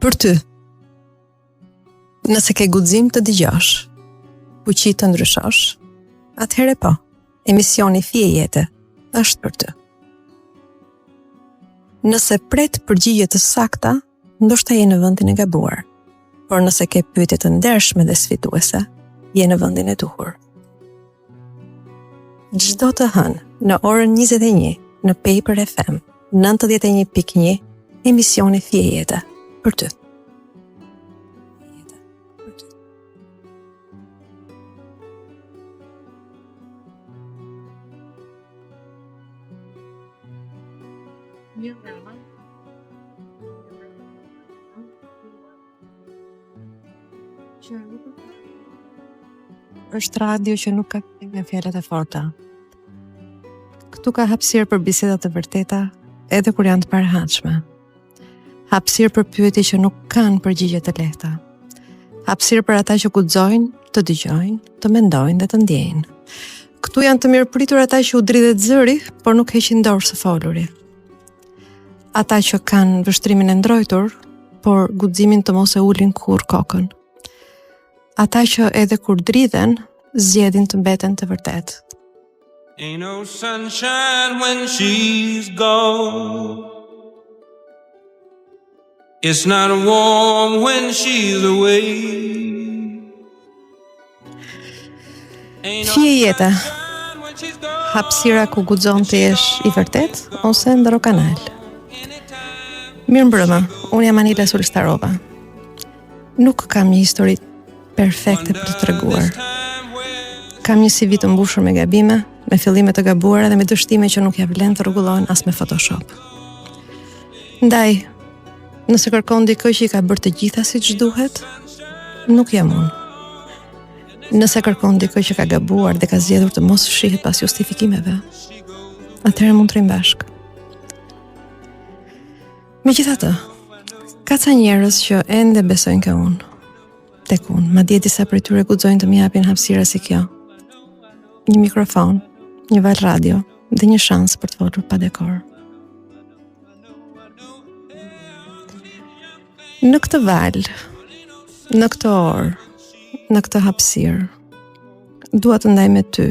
Për ty, nëse ke guxim të dëgjosh, fuqi të ndryshosh, atëherë po, emisioni Fije Jete është për ty. Nëse pret përgjigje të sakta, ndoshta je në vendin e gabuar, por nëse ke pyetje të ndershme dhe sfiduese, je në vendin e duhur. Çdo të hënë në orën 21 në Paper FM 91.1 emisioni Fije Jete për ty. Është radio që nuk ka me fjalët e forta. Këtu ka hapësirë për biseda të vërteta, edhe kur janë të parahatshme. Hapësirë për pyetje që nuk kanë përgjigje të lehta. Hapësirë për ata që guxojnë, të dëgjojnë, të mendojnë dhe të ndjejnë. Këtu janë të mirëpritur ata që u dridhet zëri, por nuk heqin dorë së foluri. Ata që kanë vështrimin e ndrojtur, por guximin të mos e ulin kurrë kokën. Ata që edhe kur dridhen, zgjedhin të mbeten të vërtetë. Ain't no sunshine when she's gone. It's not warm when she's away. Fije Jete, hapësira ku guxon të jesh i vërtet ose ndro kanal. Mirëmbrëma, unë jam Anila Sulstarova. Nuk kam një histori perfekte për të treguar. Kam një CV të mbushur me gabime, me fillime të gabuara dhe me dështime që nuk ja vlen të rregullohen as me Photoshop. Ndaj, nëse kërkon dikë që i ka bërë të gjitha siç duhet, nuk jam unë. Nëse kërkon dikë që ka gabuar dhe ka zgjedhur të mos shihet pas justifikimeve, atëherë mund të rrim bashk. Megjithatë, ka ca njerëz që ende besojnë ka unë. Tek unë, madje disa prej tyre guxojnë të më japin hapësira si kjo. Një mikrofon, një val radio dhe një shans për të folur pa dekor. Në këtë val, në këtë orë, në këtë hapësirë, dua të ndaj me ty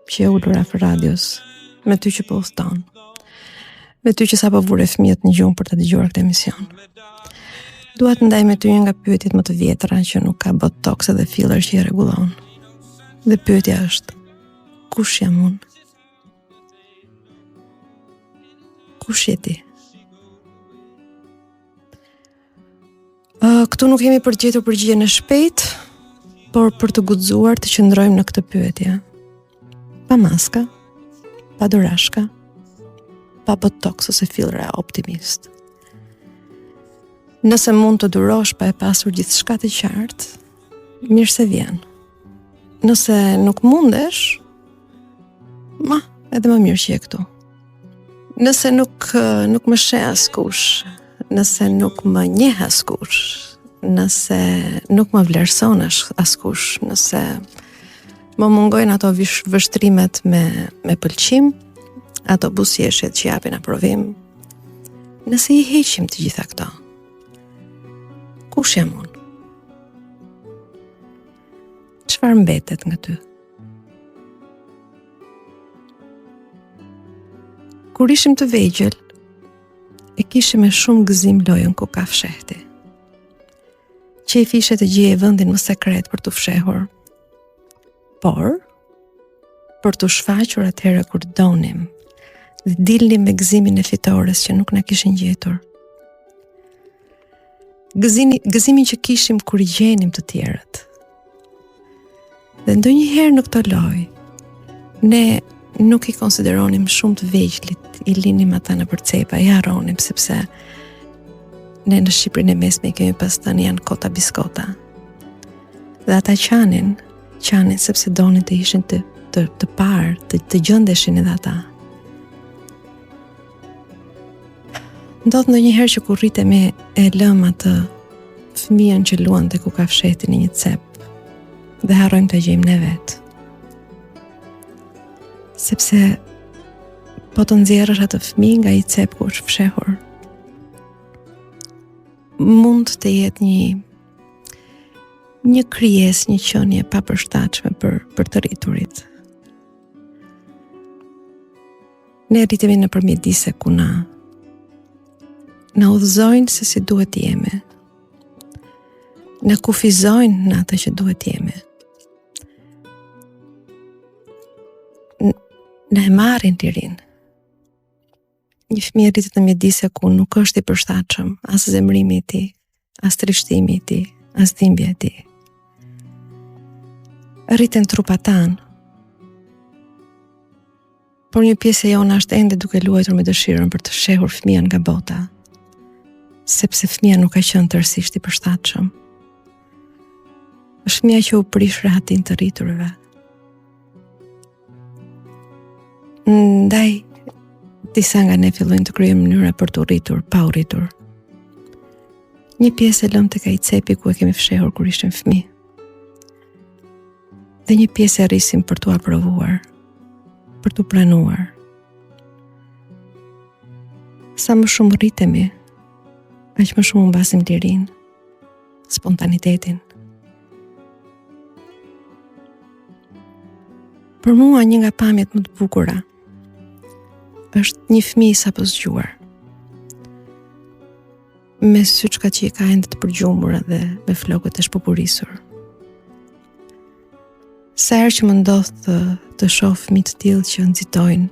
që je ulur afër radios, me ty që po udhton, me ty që sapo vure fëmijët në gjumë për të dëgjuar këtë emision. Dua të ndaj me ty një nga pyetjet më të vjetra që nuk ka botox dhe filler që i rregullon. Dhe pyetja është: kush jam unë? Kush je ti? Këtu nuk jemi për të gjetur përgjigjen e shpejtë, por për të guxuar të qëndrojmë në këtë pyetje. Pa maska, pa dorashka, pa botox ose fillera optimist. Nëse mund të durosh pa e pasur gjithçka të qartë, mirë se vjen. Nëse nuk mundesh, edhe më mirë që je këtu. Nëse nuk më sheh askush, nëse nuk më njeh askush, nëse nuk më vlerëson askush, nëse më mungojnë ato vështrimet me pëlqim, ato buzëqeshjet që japin aprovim, nëse i heqim të gjitha këto, kush jam unë? Çfarë mbetet nga ty? Kur ishim të vegjël, e kishim me shumë gëzim lojën ku ka fshehti. Qefi ishte të gjeje vendin më sekret për të fshehur. Por, për të shfaqur atëherë kur donim, dhe dilnim me gëzimin e fitores që nuk na kishin gjetur. Gëzimin që kishim kur i gjenim të tjerët. Dhe ndonjëherë në këtë lojë, ne nuk i konsideronim shumë të vegjëlit, i linim ata në përcepa, i harronim sepse ne në Shqipërinë e mesme kemi pas tani janë kota biskota. Dhe ata qanin sepse donin të ishin të parë, të gjendeshin edhe ata. Ndodh ndonjëherë që kur rritemi e lëm atë fëmijën që luante ku ka fshehti në një cep dhe harrojmë të gjejmë ne vetë. Sepse po të nxjerrësh atë fëmijë nga i cep ku është fshehur, mund të jetë një krijesë, një qenie pa përshtatshme për të rriturit. Ne rritemi nëpërmjet dise ku na udhëzojnë se si duhet të jemi. Na kufizojnë në atë që duhet të jemi. Na e marrin lirinë. Një fëmijë rritet në mjedise ku nuk është i përshtatshëm, as zemrimi i tij, as trishtimi i tij, as dhimbja e tij. Rriten trupat tanë, por një pjesë e jona është ende duke luajtur me dëshirën për të shehur fëmijën nga bota, sepse fëmija nuk ka qenë tërësisht i përshtatshëm. Është fëmija që u prish rahatin të rriturve. Ndaj, disa nga ne fillojnë të kryejnë mënyra për të rritur, pa u rritur. Një pjesë e lëmë tek ai cepi ku e kemi fshehur kur ishim fëmijë. Dhe një pjesë e rrisim për t'u aprovuar, për t'u pranuar. Sa më shumë rritemi, aq më shumë mbasim lirinë, spontanitetin. Për mua një nga pamjet më të bukura është një fëmijë sapo zgjuar, me syçka që i ka ende të përgjumura dhe me flokët e shpupurisur. Sa herë që më ndodh të shoh fëmijë të tillë që nxitojnë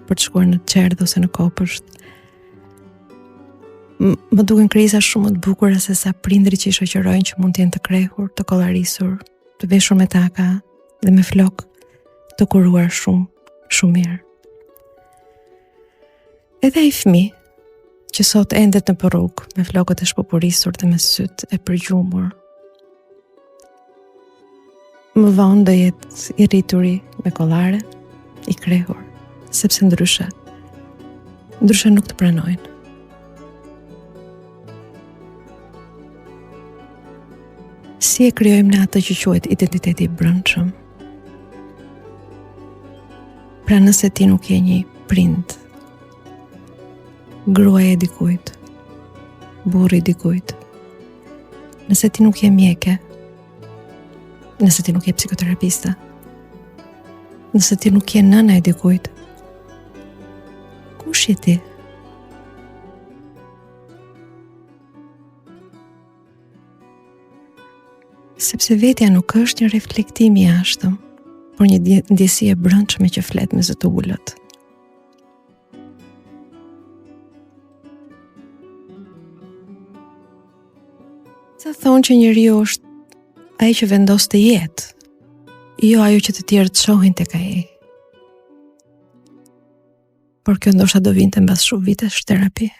për të shkuar në çerdh ose në kopësht, më duken kriza shumë më të bukura se sa prindrit që i shoqërojnë që mund të jenë të krehur, të kollarisur, të veshur me taka dhe me flok të kuruar shumë, shumë mirë. Edhe ai fëmijë që sot endet në rrugë me flokët e shpupurisur dhe me syt e përgjumur, më vonë do jetë i rrituri me kollare, i krehur, sepse ndryshe nuk të pranojnë. Si e krijojmë ne atë që quhet identiteti i brendshëm? Pra nëse ti nuk je një prind, gruaja e dikujt, burri i dikujt, nëse ti nuk je mjeke, nëse ti nuk je psikoterapista, nëse ti nuk je nëna e dikujt, kush je ti? Sepse vetja nuk është një reflektim i jashtëm, por një ndjesi e brendshme që flet me zë të ulët. Sa thonë që njeriu është ai që vendos të jetë, jo ajo që të tjerë të shohin tek ai. Por kjo ndoshta do vinte mbas shumë vitesh terapi,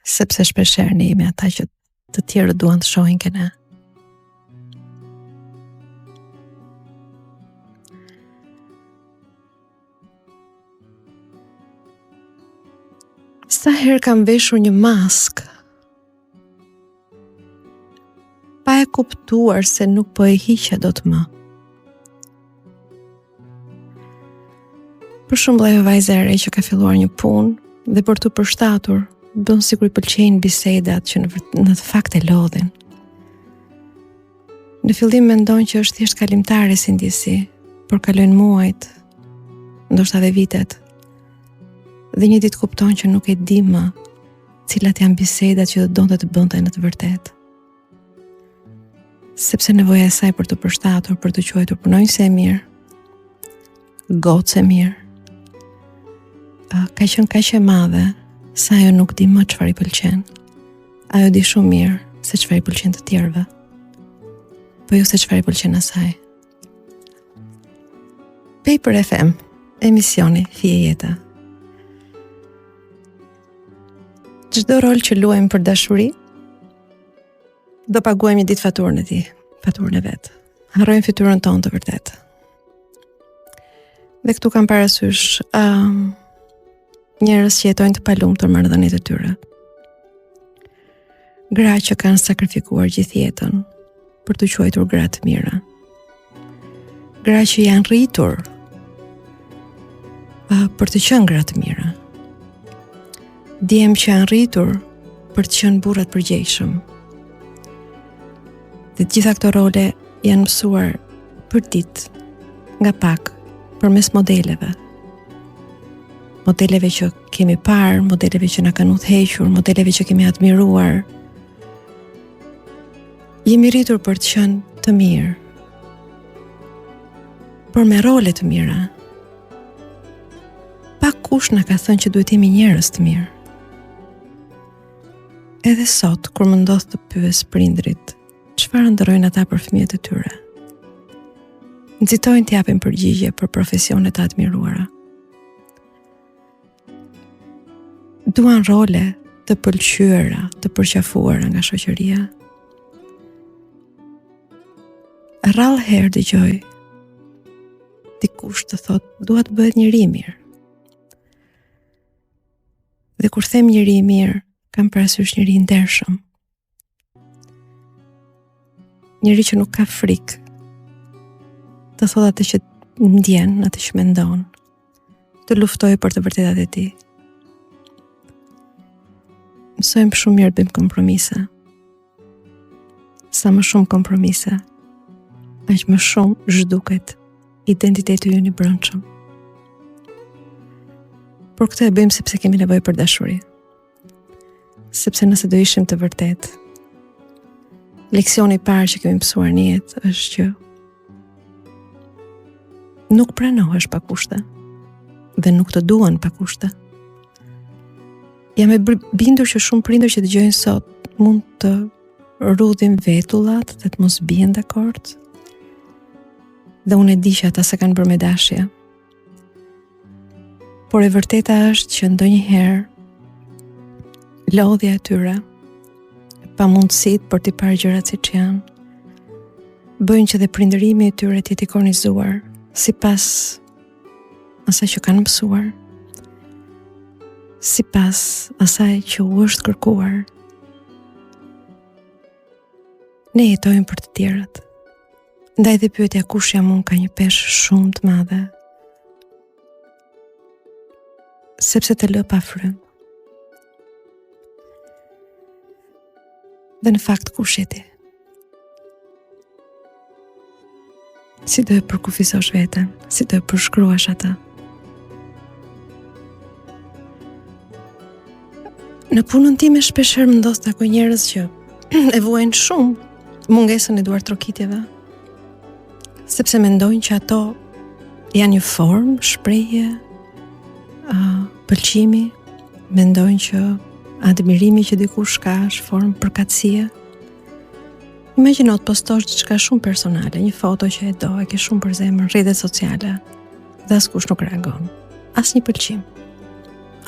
sepse shpeshherë ne jemi ata që të tjerë duan të shohin ke ne. Sa herë kam veshur një maskë, pa e kuptuar se nuk po e hiqja dot më. Për shembull, ajo vajza e re që ka filluar një punë dhe për të përshtatur, bën sikur i pëlqejnë bisedat që në të fakt e lodhin. Në fillim mendon që është thjesht kalimtare si ndjesi, por kalojnë muajt, ndoshta edhe vitet. Dhe një ditë kupton që nuk e di më cilat janë bisedat që do donte të bënte në të vërtetë. Sepse nevoja e saj për të përshtatur, për të quajtur punonjëse e mirë, gocë e mirë, ka qenë kaq e madhe sa ajo nuk di më çfarë i pëlqen. Ajo di shumë mirë se çfarë i pëlqen të tjerëve, po jo se çfarë i pëlqen asaj. Paper FM, emisioni Fije Jeta. Çdo rol që luajmë për dashuri, do paguajmë një ditë faturën e tij, faturën e vet. Harrojmë fytyrën tonë të vërtetë. Dhe këtu kam parasysh njerëz që jetojnë të palumtur marrëdhëniet e tyre. Gra që kanë sakrifikuar gjithë jetën për të quajtur gra të mira. Gra që janë rritur për të qenë gra të mira. Djem që janë rritur për të qenë burrat përgjegjshëm. Dhe të gjitha këto role janë mësuar për ditë, nga pak, përmes modeleve. Modeleve që kemi parë, modeleve që na kanë udhëhequr, modeleve që kemi admiruar. Jemi rritur për të qenë të mirë, por me role të mira. Pa kush na ka thënë që duhet jemi njerëz të mirë. Edhe sot, kur më ndodh të pyes prindrit, çfarë ndërrojnë ata për fëmijët e tyre, nxitojnë të japin përgjigje për profesionet e admiruara. Duan role të pëlqyera, të përqafuara nga shoqëria. Rrallë herë dëgjoj dikush të thotë dua të bëhet njëri i mirë. Dhe kur them njëri i mirë, kam parasysh njëri i ndershëm. Njëri që nuk ka frikë të thotë atë që ndjen, atë që mendon, të luftojë për të vërtetat e tij. Mësojmë shumë mirë të bëjmë kompromise. Sa më shumë kompromise, aq më shumë zhduket identiteti ynë i brendshëm. Por këtë e bëjmë sepse kemi nevojë për dashuri. Sepse nëse do ishim të vërtet, leksioni i parë që kemi mësuar në jetë është që nuk pranohesh pa kushte dhe nuk të duan pa kushte. Jam e bindur që shumë prindër që dëgjojnë sot mund të rrudhin vetullat dhe të mos bien dakord. Dhe unë e di që ata se kanë bërë me dashje. Por e vërteta është që ndonjëherë lodhja e tyre, pamundësitë për t'i parë gjërat siç janë, bëjnë që dhe prindërimi i tyre të jetë i kornizuar sipas asaj që kanë mësuar, sipas asaj që u është kërkuar. Ne jetojmë për të tjerat. Ndaj dhe pyetja kush jam unë ka një peshë shumë të madhe, sepse të lë pa frymë. Dhe në fakt kush je ti? Si do e përkufizosh veten, si do e përshkruash atë? Në punën time shpeshherë më ndodh të takoj njerëz që e vuajnë shumë mungesën e duar trokitjeve, sepse mendojnë që ato janë një formë, shprehje, pëlqimi, mendojnë që admirimi që dikush ka është formë përkatësie. Imagjino të postosh diçka shumë personale, një foto që e do, e ke shumë për zemër në rrjetet sociale, dhe askush nuk reagon. Asnjë pëlqim,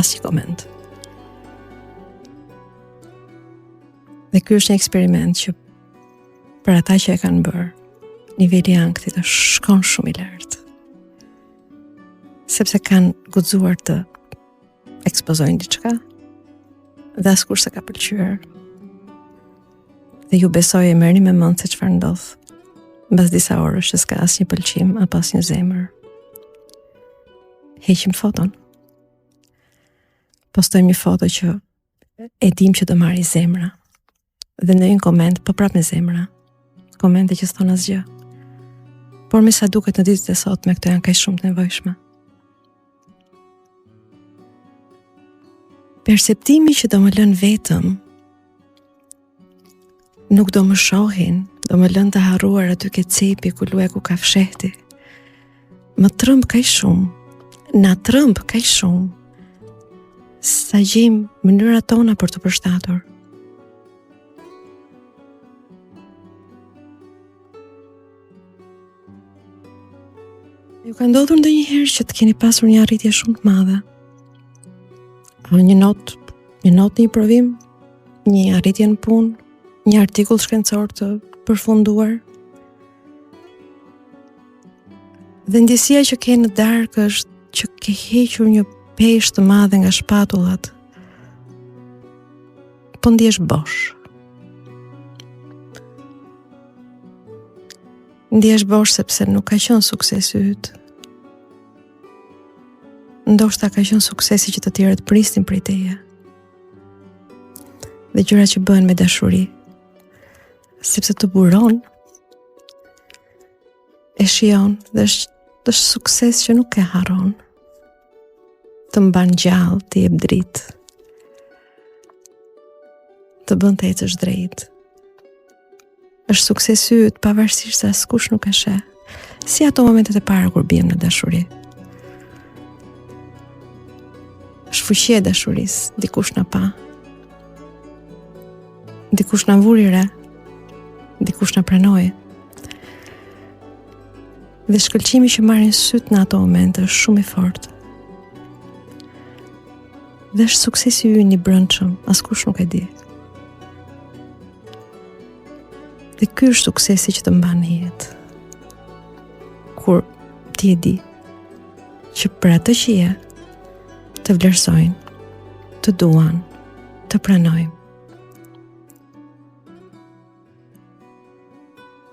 asnjë koment. Dhe ky është një eksperiment që për ata që e kanë bërë, niveli i ankthit është shkon shumë i lartë. Sepse kanë guxuar të ekspozojnë diçka dhe askush s'e ka pëlqyer. Dhe ju besoj e merrni me mend se çfarë ndodh mbas disa orësh që s'ka asnjë pëlqim apo asnjë zemër. Heqim foton. Postojmë një foto që e dim që do marrë zemra. Dhe në një koment, po prap me zemra. Komente që s'thon asgjë. Por me sa duket në ditët e sotme këto janë kaq shumë të nevojshme. Perceptimi që do më lën vetëm, nuk do më shohin, do më lën të harruar aty ke cepi ku luaj ku ka fshehti. Më trëmb kaq shumë, na trëmb kaq shumë, sa gjejmë mënyrat tona për të përshtatur. Ju ka ndodhur ndonjëherë që të keni pasur një arritje shumë të madhe? Një not në një provim, një arritje në punë, një artikull shkencor të përfunduar. Dhe ndjesia që ke në darkë është që ke hequr një peshë të madhe nga shpatullat. Po ndjesh bosh. Ndjesh bosh sepse nuk ka qenë suksesi yt. Ndoshta ka qenë suksesi që të tjerët prisnin prej teje. dhe gjërat që bëhen me dashuri, sepse të buron, e shijon dhe është sukses që nuk e harron. Të mban gjallë, të jep dritë, të bën të ecësh drejt. Është sukses yt pavarësisht se askush nuk e sheh. Si ato momentet e para kur biem në dashuri. Është fuqia e dashurisë, dikush na pa. Dikush na vuri re, dikush na pranoi. Dhe shkëlqimi që marrin syt në ato momente është shumë i fortë. Dhe është suksesi ynë i brendshëm, askush nuk e di. Dhe ky është suksesi që të mban në jetë. Kur ti e di që për atë që je, të vlerësojnë, të duan, të pranojnë.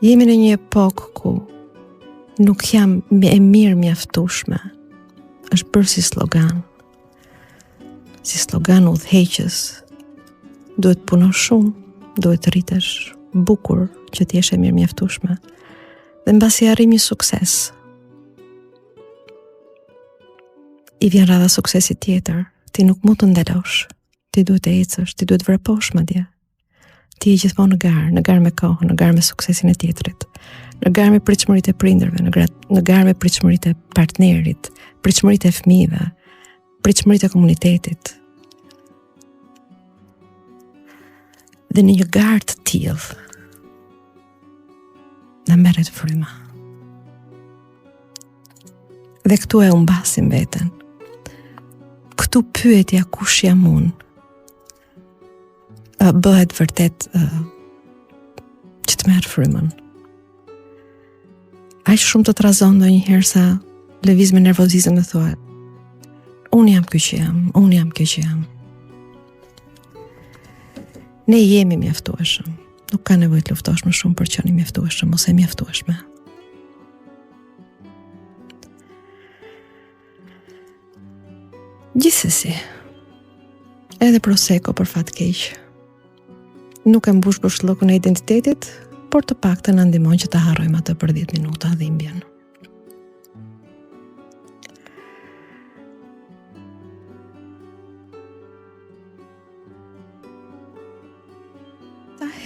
Jemi në një epokë ku nuk jam e mirë mjaftueshme. Është bërë si slogan. Si slogan udhëheqës. Duhet punosh shumë, duhet të rritesh bukur që ti jesh e mirë mjaftueshme. Dhe mbasi arrim një sukses, i vjen radha suksesi tjetër, ti nuk mund të ndalosh, ti duhet të ecësh, ti duhet vraposh madje. Ti je gjithmonë në garë me kohën, në garë me suksesin e tjetrit, në garë me pritshmëritë e prindërve, në garë me pritshmëritë e partnerit, pritshmëritë e fëmijëve, pritshmëritë e komunitetit. Dhe në një garë të tillë në merret fryma. Dhe këtu e humbasim veten. Këtu pyetja kush jam unë bëhet vërtet që të merr frymën. Aq shumë të trazon ndonjëherë sa lëviz me nervozizëm dhe thua, unë jam ky që jam, unë jam kjo që jam. Ne jemi mjaftueshëm. Nuk ka nevojë të luftosh më shumë për qenë mjaftueshëm ose mjaftueshme. Gjithsesi, edhe Prosecco për fat keq nuk e mbush bërshllokun e identitetit, por të paktën na ndihmon që ta harrojmë atë për 10 minuta dhimbjen.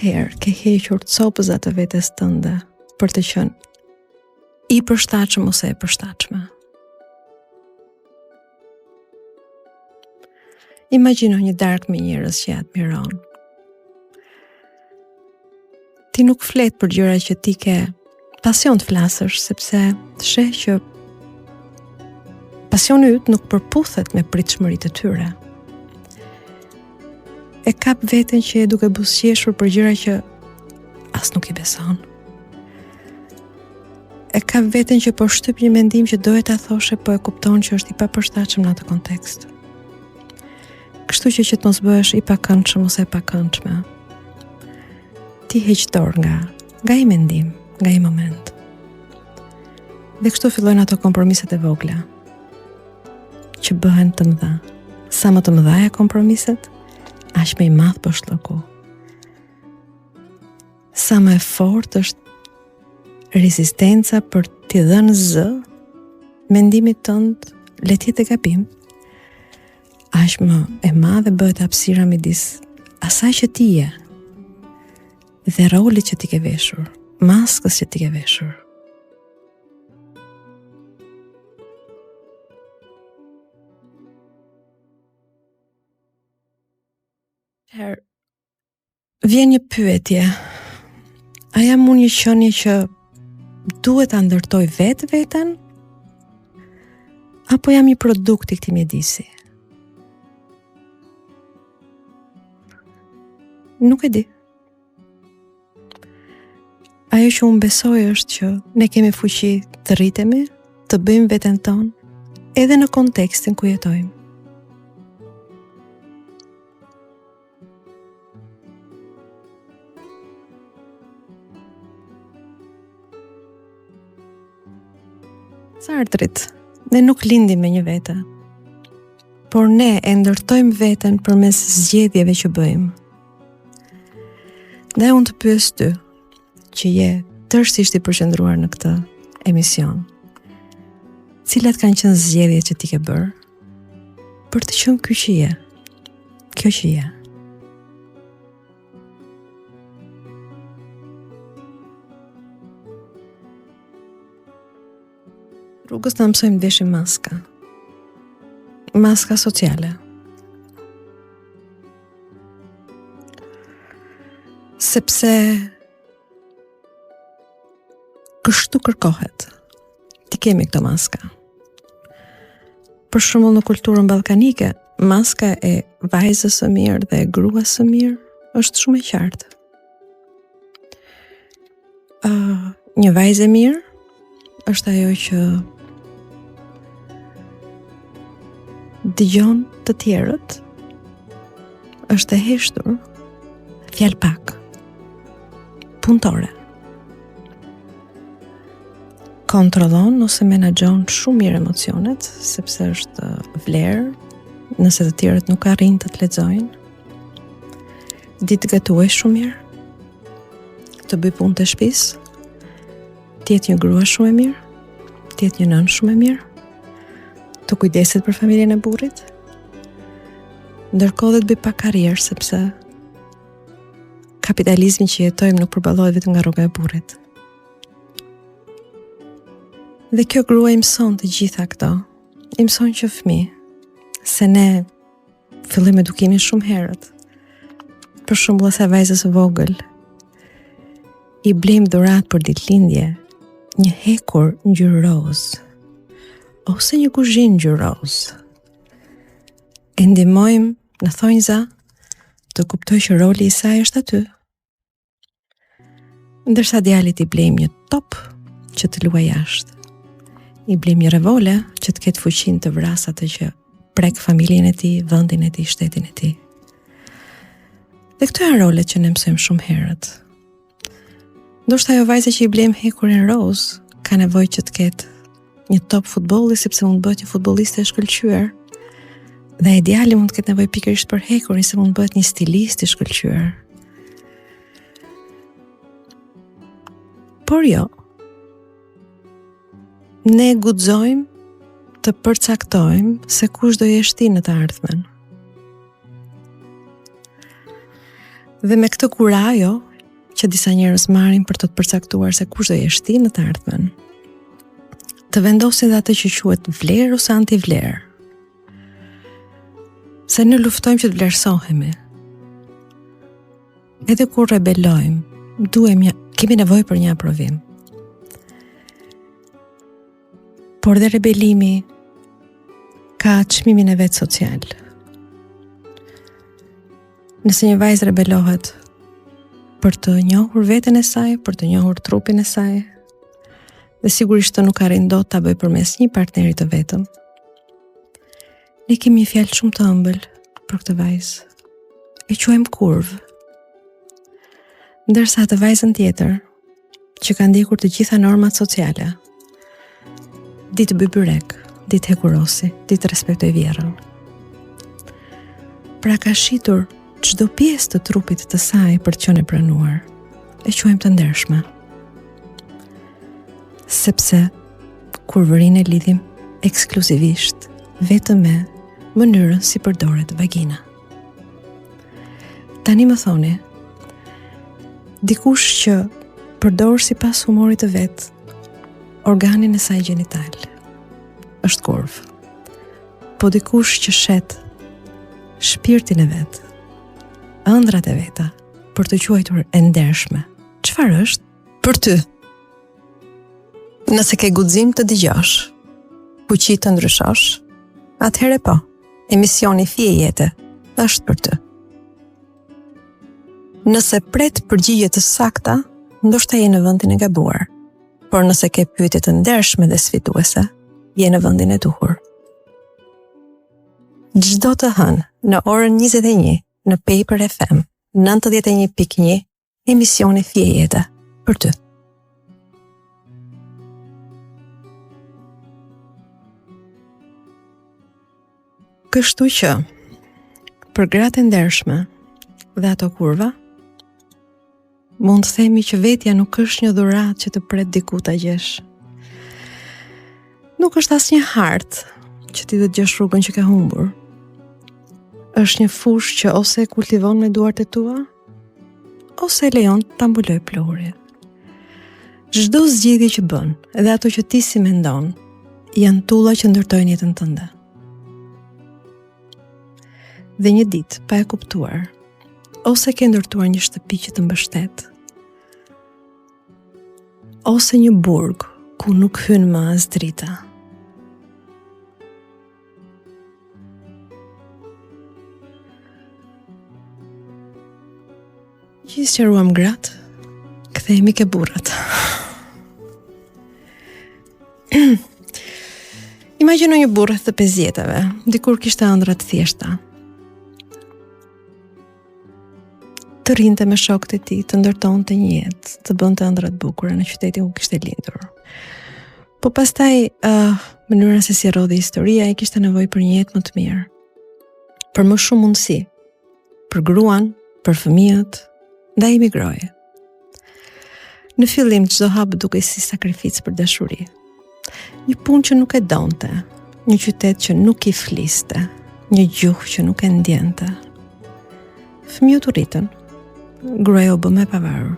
Herë ke hequr copëzat e vetes tënde për të qenë i përshtatshëm ose e përshtatshme. Imagjino një darkë me njerëz që admiron. Ti nuk flet për gjëra që ti ke pasion të flasësh, sepse sheh që pasioni yt nuk përputhet me pritshmëritë e tyre. E kap veten që e duke buzëqeshur për gjëra që as nuk i beson. E kap veten që po shtyp një mendim që dohet ta thoshe, po e kupton që është i papërshtatshëm në atë kontekst. Kështu që të mos bëhesh i pakëndshëm ose e pakëndshme. Ti heq dorë nga i mendim, nga i moment. Dhe kështu fillojnë ato kompromiset e vogla, që bëhen të mëdha. Sa më të mëdha kompromiset, aq më i madh bërshllëku. Sa më e fortë është rezistenca për t'i dhënë zë mendimit tënd, le të jetë gabim, aq më e madhe bëhet hapësira midis asaj që ti je dhe rolit që ti ke veshur, maskës që ti ke veshur. Vjen një pyetje. A jam unë një qenie që duhet ta ndërtoj veten? Apo jam një produkt i këtij mjedisi? Nuk e di. Ajo që unë besoj është që ne kemi fuqi të rritemi, të bëjmë veten tonë, edhe në kontekstin ku jetojmë. Sa ardhrit, ne nuk lindim me një vete, por ne e ndërtojmë veten përmes zgjedhjeve që bëjmë. Dhe unë të pyes ty, që je tërësisht i përqendruar në këtë emision, cilat kanë qenë zgjedhjet që ti ke bërë për të qenë ky që je, kjo që je? Rrugës të mësojmë veshim maska. Maska sociale. Sepse kështu kërkohet. Ti kemi këto maska. Për shembull në kulturën ballkanike, maska e vajzës së mirë dhe e gruas së mirë është shumë e qartë. Një vajzë e mirë është ajo që dëgjon të tjerët, është e heshtur, fjalë pak, punëtore. Kontrollon ose menaxhon shumë mirë emocionet, sepse është vlerë, nëse të tjerët nuk arrin të lexojnë. Di të gatuaj shumë mirë, të bëj punë të shtëpisë, të jetë një grua shumë e mirë, të jetë një nënë shumë e mirë, të kujdeset për familjen e burrit, ndërkohë dhe të bëj pak karrierë, sepse kapitalizmi që jetojmë nuk përballohet vetëm nga rroga e burrit. Dhe kjo grua i mëson të gjitha këto. I mëson që fëmijë, se ne fillojmë edukimin shumë herët. Për shembull, sa vajzës së vogël i blejmë dhuratë për ditëlindje, një hekur ngjyrë roz, ose një kuzhinë ngjyrë roz. E ndihmojmë në thonjza të kuptoj që roli i saj është aty. Ndërsa djalit i blejmë një top që të luajë jashtë. I blejmë një revole që të ketë fuqinë të vrasë atë që prek familjen e tij, vendin e tij, shtetin e tij. Dhe këto janë rolet që ne mësojmë shumë herët. Ndoshta ajo vajza që i blejmë hekurin roz ka nevojë që të ketë një top futbolli sepse mund të bëhet një futbolliste e shkëlqyer. Dhe ideali mund të ketë nevojë pikërisht për hekurin se mund të bëhet një stilist i shkëlqyer. Por jo. Ne guxojmë të përcaktojmë se kush do jesh ti në të ardhmen. Dhe me këtë kurajo që disa njerëz marrin për të përcaktuar se kush do jesh ti në të ardhmen, të vendosin dhe atë që quhet vlerë ose antivlerë. Se ne luftojmë që të vlerësohemi. Edhe kur rebelojmë, kemi nevojë për një aprovim. Por dhe rebelimi ka çmimin e vet social. Nëse një vajzë rebelohet për të njohur veten e saj, për të njohur trupin e saj, dhe sigurisht të nuk arrin dot ta bëj përmes një partneri të vetëm, ne kemi një fjalë shumë të ëmbël për këtë vajzë. E quajmë kurvë. Ndërsa atë vajzën tjetër, që ka ndjekur të gjitha normat sociale, di të bëj byrek, di të hekurosi, di të respektoj vjerën. Pra ka shitur çdo pjesë të trupit të saj për të qenë e pranuar. E quajmë të ndershme. Sepse kurvërinë e lidhim ekskluzivisht vetëm me mënyrën si përdoret vagina. Tani më thoni, dikush që përdor sipas humorit të vet organin e saj gjenital është kurv. Po dikush që shet shpirtin e vet, ëndrat e veta, për të quajtur e ndershme, çfarë është për ty? Nëse ke guxim të dëgjosh, fuqi të ndryshosh, atëherë po, emisioni Fije Jete është për ty. Nëse pret përgjigje të sakta, ndoshta je në vendin e gabuar. Por nëse ke pyetje të ndershme dhe sfiduese, je në vendin e duhur. Çdo të hënë në orën 21 në Paper FM 91.1 emisioni Fije Jete për ty. Kështu që për gratë e ndershme dhe ato kurva, Mund të themi që vetja nuk është një dhuratë që të pret diku ta gjesh. Nuk është as një hartë që ti do të gjesh rrugën që ke humbur. Është një fushë që ose e kultivon me duart e tua, ose e lejon ta mbuloj pluhuri. Çdo zgjedhje që bën, edhe ato që ti si mendon, janë tulla që ndërtojnë jetën tënde. Dhe një ditë, pa e kuptuar, ose ke ndërtuar një shtëpi që të mbështet, ose një burg ku nuk hyn më as drita. Gjithë që ruam gratë, kthehemi ke burrat. Imagjino një burrë të 50 jetëve, dikur kishte ëndra të thjeshta. Të rinte me shokët e tij, të ndërtonte një jetë, të bënte ëndra të bukura në qytetin ku kishte lindur. Po pastaj, mënyra se si rrodhi historia, ai kishte nevojë për një jetë më të mirë, për më shumë mundësi, për gruan, për fëmijët, ndaj emigroi. Në fillim çdo hap dukej si sakrificë për dashuri. Një punë që nuk e donte, një qytet që nuk i fliste, një gjuhë që nuk e ndjente. Fëmijët u rritën, gruaja u bë më e pavarur,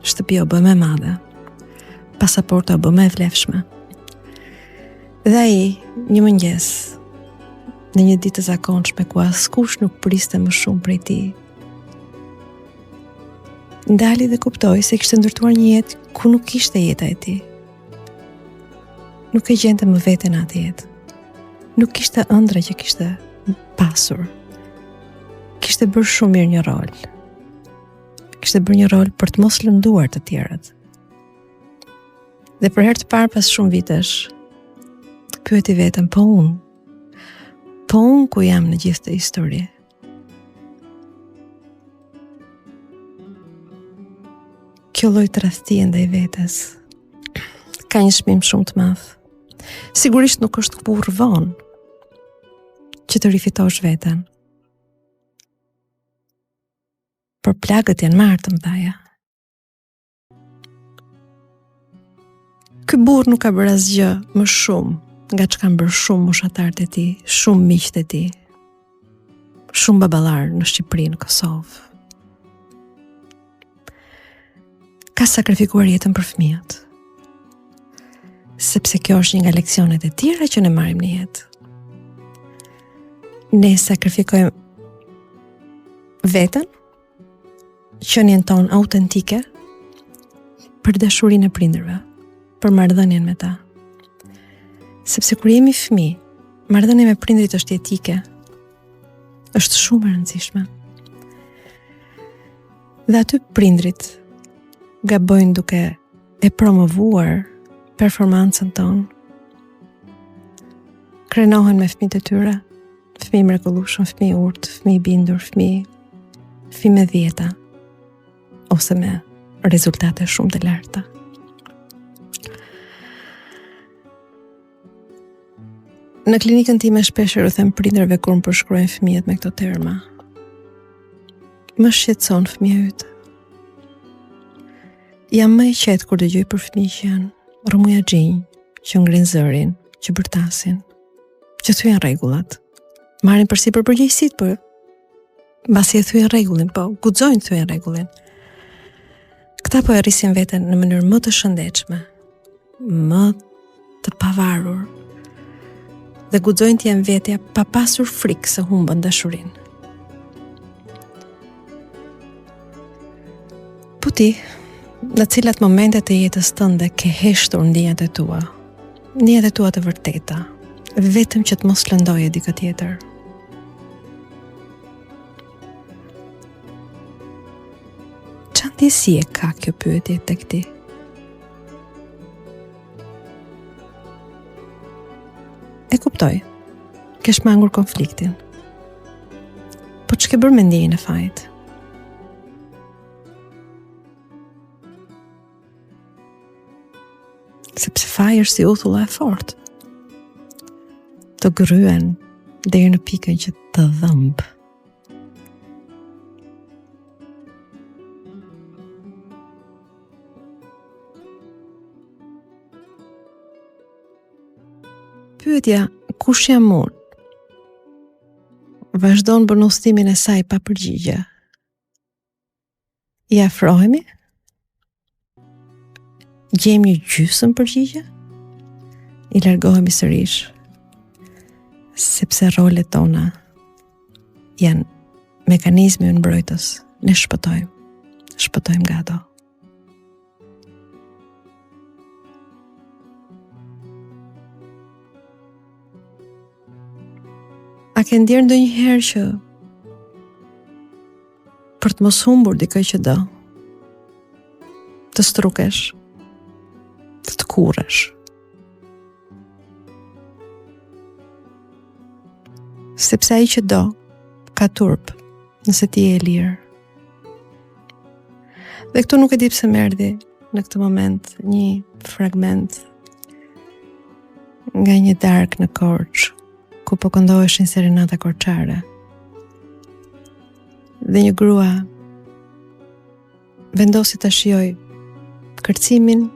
shtëpia u bë më e madhe, pasaporta u bë më e vlefshme. Dhe ai, një mëngjes, në një ditë të zakonshme ku askush nuk priste më shumë prej tij, ndali dhe kuptoi se kishte ndërtuar një jetë ku nuk kishte jeta e tij. Nuk e gjente më veten atë jetë. Nuk kishte ëndra që kishte pasur. Kishte bërë shumë mirë një rol. Kishte bërë një rol për të mos lënduar të tjerët. Dhe për herë të parë pas shumë vitesh, pyeti veten, po unë ku jam në gjithë këtë histori? Kjo lloj tradhtie ndaj vetes ka një çmim shumë të madh. Sigurisht nuk është kurrë vonë që të rifitosh veten. Por plagët janë marrë të mëdha. Ky burr nuk ka bërë asgjë më shumë nga çka kanë bërë shumë moshatarët e tij, shumë miqtë e tij, shumë baballar në Shqipëri, në Kosovë. Ka sakrifikuar jetën për fëmijët. Sepse kjo është një nga leksionet e tjera që ne marrim në jetë. Ne sakrifikojmë veten, qenien tonë autentike, për dashurinë e prindërve, për marrëdhënien me ta. Sepse kur jemi fëmijë, marrëdhënia me prindrit është etike, është shumë e rëndësishme. Dhe aty prindrit gabojnë duke e promovuar performancën tonë. Krenohen me fëmijët e tyre, fëmijë mrekullueshëm, fëmijë urtë, fëmijë bindur, fëmijë me dhjeta, ose me rezultate shumë të larta. Në klinikën time shpeshherë u them prindërve kur më përshkruajnë fëmijët me këto terma. Më shqetëson fëmia yt. Jam më i qetë kur dëgjoj për fëmijë që janë rrëmuja xhinj, që ngrin zërin, që bërtasin, që thyen rregullat. Marrin përsipër përgjegjësitë, por mbasi e thyen rregullin, po guxojnë të thyen rregullin. Këta po e rrisin veten në mënyrë më të shëndetshme, më të pavarur, dhe guxojnë të jenë vetja pa pasur frikë se humbën dashurinë. Po ti, në cilat momentet e jetës tënde ke heshtur ndjenjat e tua të vërteta, vetëm që të mos lëndoje dikë tjetër. Çfarë ndjesie ka kjo pyetje tek ti? E kuptoj, ke shmangur konfliktin. Po ç'ke bërë me ndjenjën e fajit? Sepse faji është si uthulla e fortë. Të gryen deri në pikën që të dhëmb. pyetja kush jam unë vazhdon bën udhëtimin e saj pa përgjigje. I afrohemi? Gjejmë një gjysmë përgjigje? I largohemi sërish, sepse rolet tona janë mekanizmi mbrojtës. Ne shpëtojmë nga ato. A ke ndjerë ndonjëherë që për të mos humbur dikë që do, të strukesh, të kurresh, sepse ai që do ka turp nëse ti je e lirë. Dhe këtu nuk e di pse më erdhi në këtë moment një fragment nga një darkë në Korçë, ku po këndoheshin serenata korçare. Dhe një grua vendosi ta shijoj kërcimin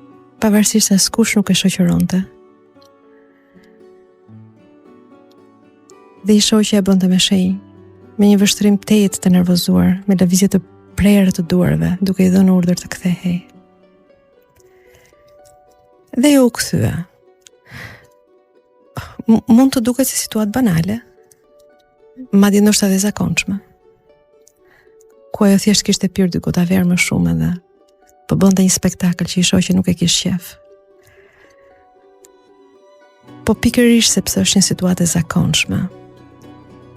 pavarësisht se askush nuk e shoqëronte. Dhe i shoqja e bënte me shenjë, me një vështrim tejet të nervozuar, me lëvizje të prerë të duarve, duke i dhënë urdhër të kthehej. Dhe u kthye. Mund të duket si situatë banale, madje ndoshta edhe zakonshme, ku ajo thjesht kishte pirë dy gota verë më shumë edhe po bënte një spektakël që i shoqja nuk e kishte qef. Po pikërisht sepse është një situatë e zakonshme,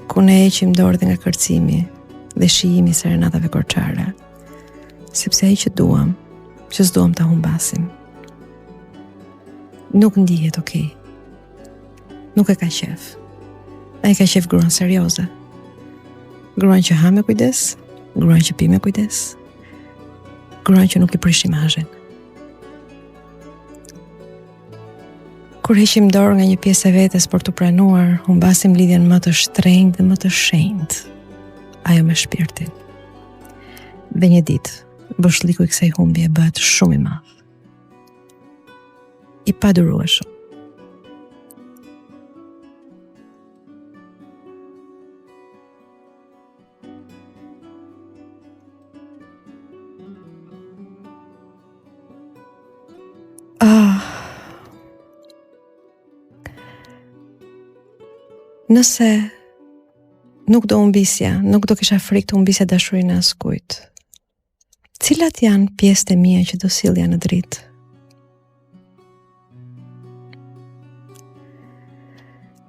ku ne heqim dorë nga kërcimi dhe shijimi i serenatave korçare, sepse ai që duam, që s'duam ta humbasim, nuk ndihet okay. Nuk e ka qef. Ai ka qef gruan serioze. Gruan që ha me kujdes, gruan që pi me kujdes, gruan që nuk i prish imazhin. Kur heqim dorë nga një pjesë e vetes për të pranuar, humbasim lidhjen më të shtrenjtë dhe më të shenjtë, ajo me shpirtin. Dhe një ditë, bëshlliku i kësaj humbje bëhet shumë i madh. I padurueshëm. Nëse nuk do humbisja, nuk do kisha frikë të humbisja dashurinë e askujt, cilat janë pjesët e mia që do sillja në dritë?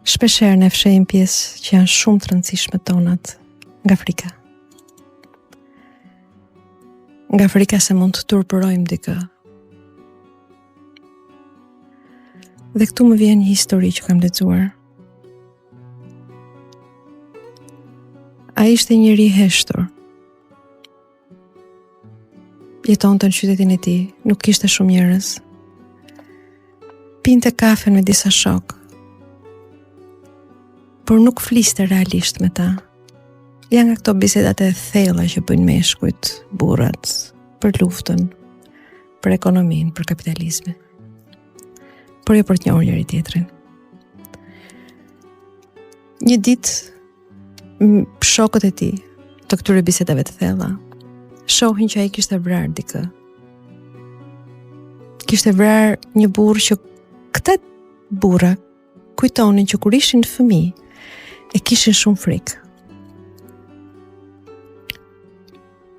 Shpeshherë ne fshehim pjesë që janë shumë të rëndësishme tonat nga frika. Nga frika se mund të turpërojmë dikë. Dhe këtu më vjen një histori që kam lexuar. Ai ishte njëri i heshtur. Jetonte në qytetin e tij, nuk kishte shumë njerëz. Pinte kafen me disa shok, por nuk fliste realisht me ta. Janë nga këto bisedat e thella që bëjnë meshkujt, burrat, për luftën, për ekonominë, për kapitalizmin. Por jo për të njohur njëri tjetrin. Një ditë, shokët e tij të këtyre bisedave të thella shohin që ai kishte vrarë dikë. Kishte vrarë një burr që këta burra kujtonin që kur ishin fëmijë e kishin shumë frikë.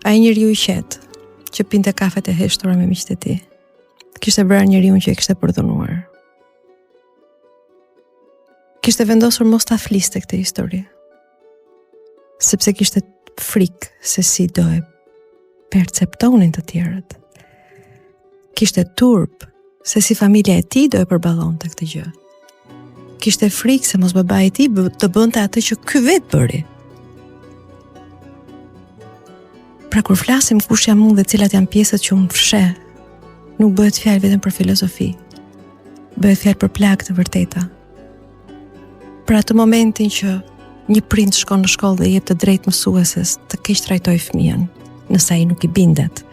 Ai njeriu i qetë që pinte kafet e heshtura me miqtë e tij kishte vrarë njeriu që e kishte përdhunuar. Kishte vendosur mos ta fliste këtë histori, sepse kishte frikë se si do e perceptonin të tjerët. Kishte turp se si familja e tij do e përballonte këtë gjë. Kishte frikë se mos babai i tij të bënte atë që ky vetë bëri. Pra kur flasim kush jam unë dhe cilat janë pjesët që unë fsheh, nuk bëhet fjalë vetëm për filozofi. Bëhet fjalë për plagë të vërteta. Për atë momentin që një prind shkon në shkollë dhe jep të drejtë mësueses të keq trajtoj fëmijën, nëse ai nuk i bindet.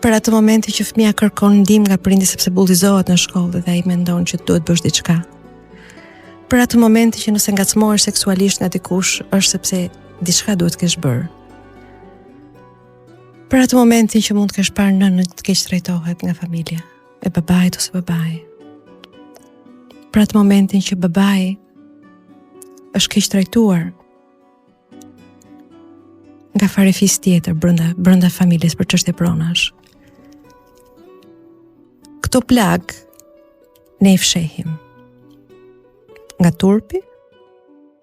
Për atë momenti që fëmia kërkon ndihmë nga prindi sepse bullizohet në shkollë dhe ai mendon që duhet bësh diçka. Për atë momenti që nëse ngacmohesh seksualisht nga dikush është sepse diçka duhet kesh bërë. Për atë momentin që mund të kesh parë nënën të keq trajtohet nga familja, e babait ose babai. Për atë momentin që babai është keq trajtuar nga farefis tjetër brenda familjes për çështje pronash. Këto plag ne i fshehim nga turpi,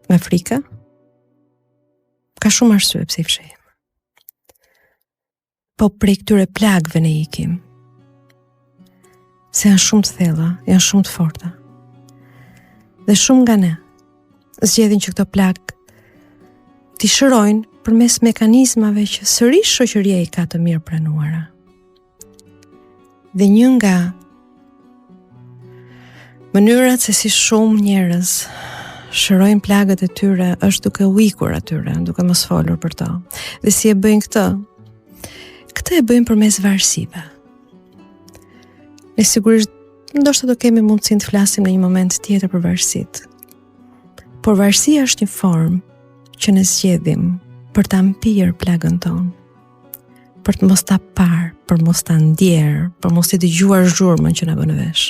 nga frika, ka shumë arsye pse i fshehim. Po prej këtyre plagëve ne ikim, se janë shumë të thella, janë shumë të forta. Dhe shumë nga ne zgjedhin që këto plagë t'i shërojnë përmes mekanizmave që sërish shoqëria i ka të mirë pranuara. Dhe një nga mënyrat se si shumë njerëz shërojnë plagët e tyre është duke u ikur atyre, duke mos folur për to. Dhe si e bëjnë këtë? Këtë e bëjnë përmes varësive. Ne sigurisht ndoshta do kemi mundësinë të flasim në një moment tjetër për varësitë. Por varësia është një formë që ne zgjedhim për ta mpirë plagën tonë, për të mos ta parë, për mos ta ndjerë, për mos të dëgjuar zhurmën që na bën vesh.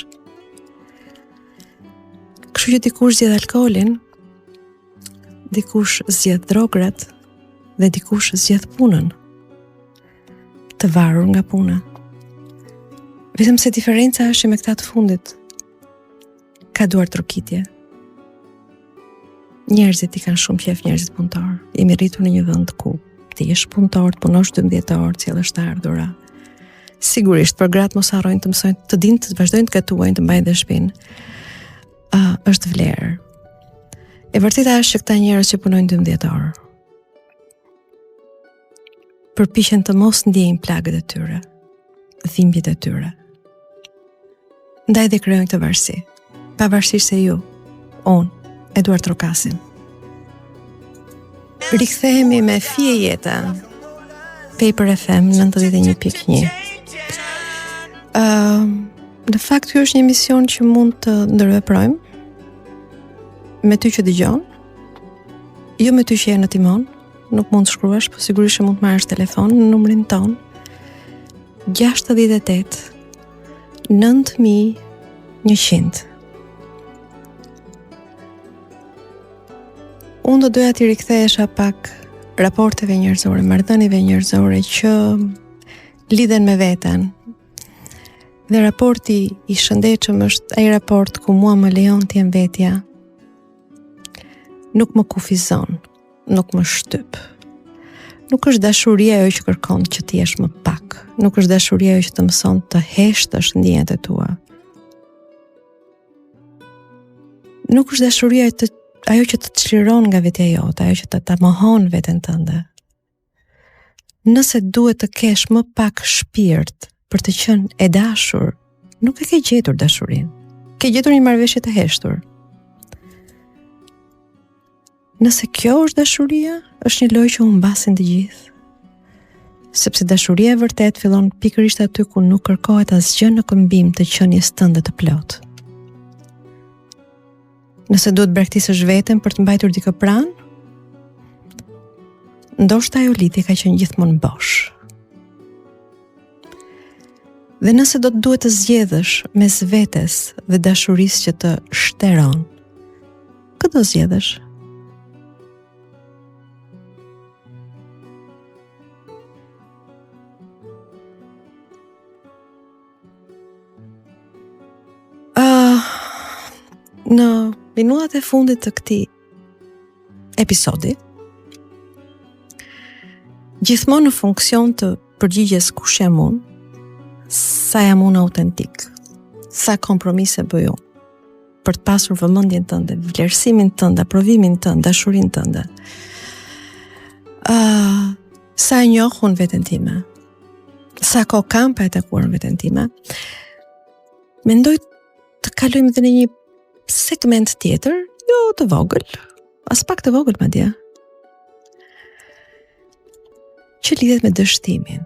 Kështu që dikush zgjedh alkoolin, dikush zgjedh drograt dhe dikush zgjedh punën, të varur nga puna. Vetëm se diferenca është me këta të fundit. Ka duar trokitje. Njerëzit i kanë shumë qef njerëzit punëtor. Jemi rritur në një vend ku ti je punëtor, të punosh 12 orë, cillësh të ardhura. Sigurisht për gratë mos harrojnë të mësojnë, të dinë të vazhdojnë të gatuajnë, të mbajnë dhe shtëpinë. Është vlerë. E vërteta është që këta njerëz që punojnë 12 orë përpiqen të mos ndjejnë plagët e tyre, dhimbjet e tyre. Ndaj dhe krijojnë këtë varësi, pavarësisht se ju, unë, Eduard Trokasin. Rikthehemi me Fije Jeta, Paper FM 91.1. Në fakt ky është një emision që mund të ndërveprojmë me ty që dëgjon, jo me ty që je në timon, nuk mund të shkruash, po sigurisht që mund të marrësh telefon në numrin ton 68 9100. Unë do doja t'i rikthehesha pak raporteve njerëzore, marrëdhënieve njerëzore që lidhen me veten. Dhe raporti i shëndetshëm është ai raport ku mua më lejon të jem vetja. Nuk më kufizon, nuk më shtyp. Nuk është dashuria ajo që kërkon që të jesh më pak. Nuk është dashuria ajo që të mëson të heshtësh ndjenjat e tua. Nuk është dashuria ajo që të çliron nga vetja jote, ajo që ta mohon veten tënde. Nëse duhet të kesh më pak shpirt për të qenë e dashur, nuk e ke gjetur dashurinë. Ke gjetur një marrëveshje të heshtur. Nëse kjo është dashuria, është një lojë që u mbasin të gjithë. Sepse dashuria e vërtet fillon pikërisht aty ku nuk kërkohet asgjë në këmbim të qenies tënde të plotë. Nëse duhet braktisësh veten për të mbajtur dikë pranë, ndoshta ajo lidhje ka qenë gjithmonë bosh. Dhe nëse do të duhet të zgjedhësh mes vetes dhe dashurisë që të shteron, këtë do zgjedhësh? Në minutat e fundit të këtij episodi, gjithmonë në funksion të përgjigjes kush jam unë, sa jam unë autentik, sa kompromise bëj unë, për të pasur vëmendjen tënde, vlerësimin tënd, aprovimin tënd, dashurinë tënde. Sa e njoh unë veten time, sa kohë kam pa e takuar veten time, mendoj të kalojmë edhe në një segment tjetër, jo të vogël, as pak të vogël madje, që lidhet me dështimin.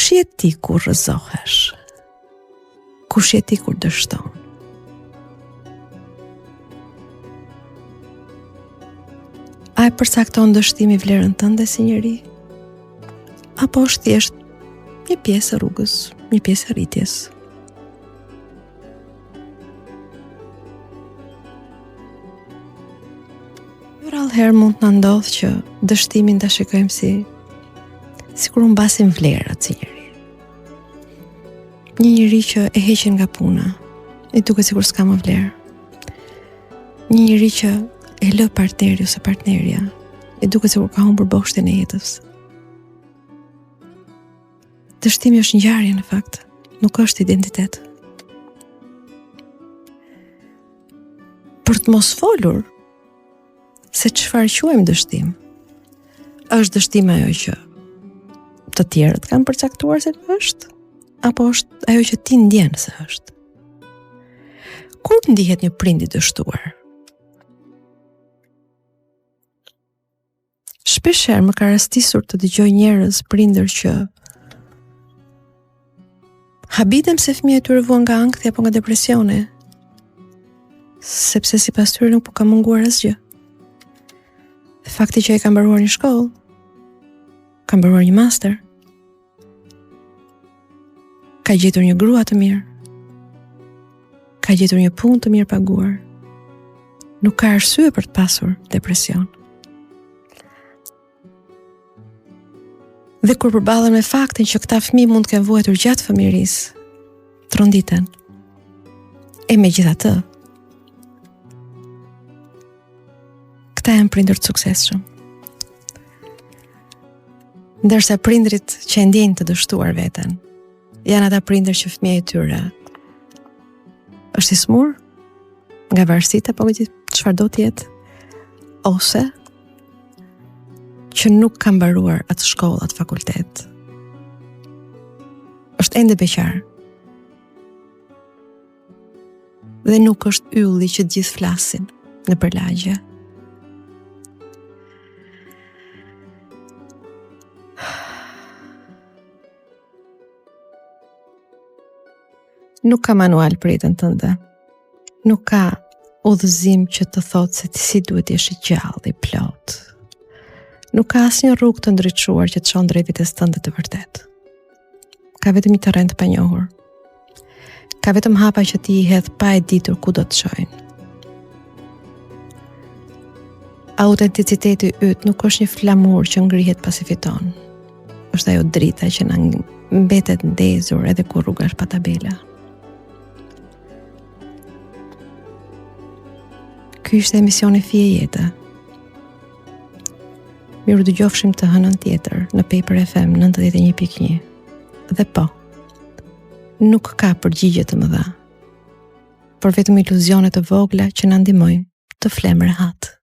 Kush je ti kur rrëzohesh? Kush je ti kur dështon? A e përcakton dështimi vlerën tënde si njeri? Apo është thjesht një pjesë e rrugës, një pjesë e rritjes? Rallëherë mund të na ndodhë që dështimin ta shikojmë si kur humbasim vlerat si njeri. Një njeri që e heqin nga puna, i duket sikur s'ka më vlerë. Një njeri që e lë partneri ose partnerja, i duket sikur ka humbur boshtin e jetës. Dështimi është ngjarje në fakt, nuk është identitet. Për të mos folur se çfarë quajmë dështim, është dështim ajo që të tjerët kanë përcaktuar se është, apo është ajo që ti ndjen se është? Kur ndihet një prind i dështuar? Shpeshherë më ka rastisur të dëgjoj njerëz prindër që habiten se fëmia e tyre vuan nga ankthi apo nga depresione, sepse sipas tyre nuk po ka munguar asgjë. Fakti që ai ka mbaruar një shkollë, ka mbaruar një master, ka gjetur një grua të mirë, ka gjetur një punë të mirë paguar, nuk ka arsye për të pasur depresion. Dhe kur përballen me faktin që këta fëmijë mund të kenë vuajtur gjatë fëmijërisë, tronditen. E megjithatë, këta janë prindër të suksesshëm. Ndërsa prindrit që e ndjejnë të dështuar veten, janë ata prindër që fëmia e tyre është i smur nga varësitë apo çfarë do të jetë, ose që nuk ka mbaruar atë shkollë, atë fakultet. Është ende beqar. Dhe nuk është ylli që gjithë flasin në përlagje. Nuk ka manual për jetën tënde. Nuk ka udhëzim që të thotë se ti si duhet të jesh i gjallë, i plot. Nuk ka asnjë rrugë të ndriçuar që të çon drejt vetes tënde të vërtet. Ka vetëm një terren të panjohur. Ka vetëm hapa që ti i hedh pa e ditur ku do të çojnë. Autenticiteti yt nuk është një flamur që ngrihet pasi fiton. Është ajo drita që na mbetet ndezur edhe kur rruga është pa tabela. Ky ishte emisioni Fije Jete. Miru dëgjofshim të hënën tjetër në Paper FM 91.1. Dhe po, nuk ka përgjigje të mëdha, por vetëm iluzione të vogla që na ndihmojnë të flem rehat.